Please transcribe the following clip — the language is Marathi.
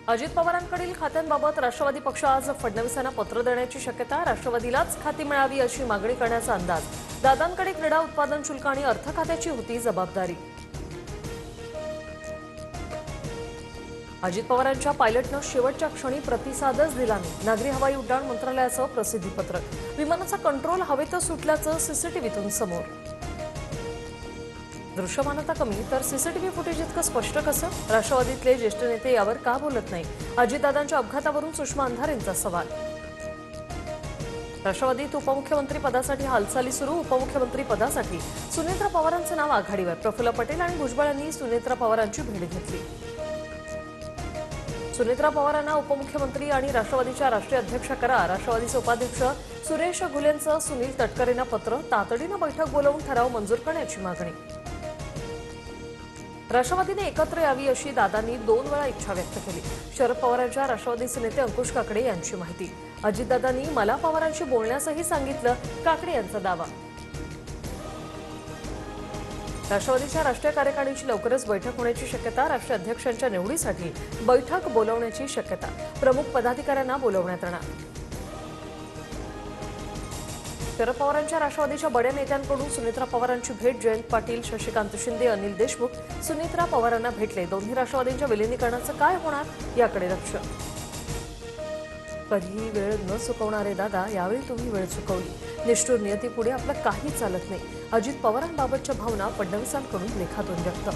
अजित पवारांकडील खात्यांबाबत राष्ट्रवादी पक्ष आज फडणवीसांना पत्र देण्याची शक्यता. राष्ट्रवादीलाच खाती मिळावी अशी मागणी करण्याचा अंदाज. दादांकडे क्रीडा उत्पादन शुल्क आणि अर्थ खात्याची होती जबाबदारी. अजित पवारांच्या पायलटनं शेवटच्या क्षणी प्रतिसादच दिला नाही. नागरी हवाई उड्डाण मंत्रालयाचं प्रसिद्धीपत्रक. विमानाचा कंट्रोल हवेतच सुटल्याचं सीसीटीव्हीतून समोर. दृश्यमानता कमी तर सीसीटीव्ही फुटेज इतकं स्पष्ट कसं? राष्ट्रवादीतले ज्येष्ठ नेते यावर का बोलत नाही? अजितदादांच्या अपघातावरून सुषमा अंधारेंचा सवाल. राष्ट्रवादीत उपमुख्यमंत्री पदासाठी हालचाली सुरू. उपमुख्यमंत्री पदासाठी सुनेत्रा पवारांचं नाव आघाडीवर. प्रफुल्ल पटेल आणि भुजबळ यांनी सुनेत्रा पवारांची भेट घेतली. सुनेत्रा पवारांना उपमुख्यमंत्री आणि राष्ट्रवादीच्या राष्ट्रीय अध्यक्ष करा. राष्ट्रवादीचे उपाध्यक्ष सुरेश घुलेंचं सुनील तटकरेंना पत्र. तातडीनं बैठक बोलावून ठराव मंजूर करण्याची मागणी. राष्ट्रवादीने एकत्र यावी अशी दादांनी 2 वेळा इच्छा व्यक्त केली. शरद पवारांच्या राष्ट्रवादीचे नेते अंकुश काकडे यांची माहिती. अजितदादांनी मला पवारांशी बोलण्यासही सांगितलं, काकडे यांचा दावा. राष्ट्रवादीच्या राष्ट्रीय कार्यकारिणीची लवकरच बैठक होण्याची शक्यता. राष्ट्रीय अध्यक्षांच्या निवडीसाठी बैठक बोलावण्याची शक्यता. प्रमुख पदाधिकाऱ्यांना बोलावण्यात येणार. शरद पवारांच्या राष्ट्रवादीच्या बड्या नेत्यांकडून सुनेत्रा पवारांची भेट. जयंत पाटील, शशिकांत शिंदे, अनिल देशमुख सुनेत्रा पवारांना भेटले. दोन्ही राष्ट्रवादींच्या विलिनीकरणाचं काय होणार याकडे लक्ष. कधीही वेळ न चुकवणारे दादा, यावेळी तुम्ही वेळ चुकवली. निष्ठुर नियतीपुढे आपलं काही चालत नाही. अजित पवारांबाबतच्या भावना फडणवीसांकडून लेखातून व्यक्त.